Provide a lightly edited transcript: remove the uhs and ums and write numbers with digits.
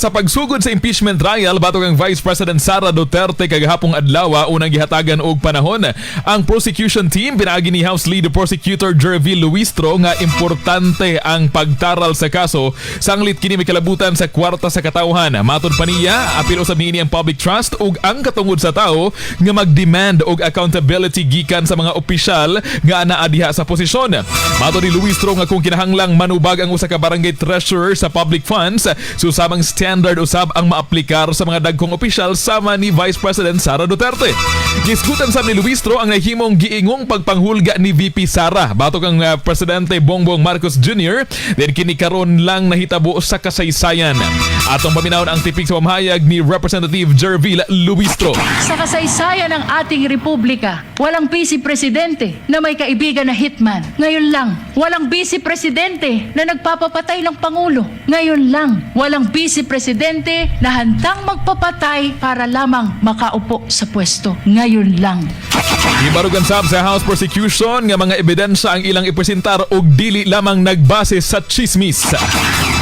Sa pagsugod sa impeachment trial batok ang Vice President Sara Duterte kagahapong adlaw unang gihatagan og panahon ang prosecution team pinaagi ni House Lead Prosecutor Jervil Luistro nga importante ang pagtaral sa kaso sanglit kini mikalabutan sa kwarta sa katawhan. Matod pa niya apil usab niini ang public trust ug ang katungod sa tao nga magdemand og accountability gikan sa mga opisyal nga anaa diha sa posisyon. Matod ni Luistro nga kung kinahanglang manubag ang usa ka barangay treasurer sa public funds susamang standard usab ang maaplikar sa mga dagkong opisyal sama ni Vice President Sara Duterte. Gisgutan sa ni Luistro ang nahimong giingong pagpanghulga ni VP Sara batok ang Presidente Bongbong Marcos Jr. then kini karon lang nahitabo sa kasaysayan. Atong paminawon ang tipik sa pamahayag ni Representative Jervil Luistro. Sa kasaysayan ng ating republika, walang vice-presidente na may kaibigan na hitman. Ngayon lang, walang vice-presidente na nagpapapatay ng Pangulo. Ngayon lang, walang vice-presidente na handang magpapatay para lamang makaupo sa pwesto. Ngayon lang. Ibarugan sab sa House Prosecution nga mga ebidensya ang ilang ipresentar og dili lamang nagbase sa chismis.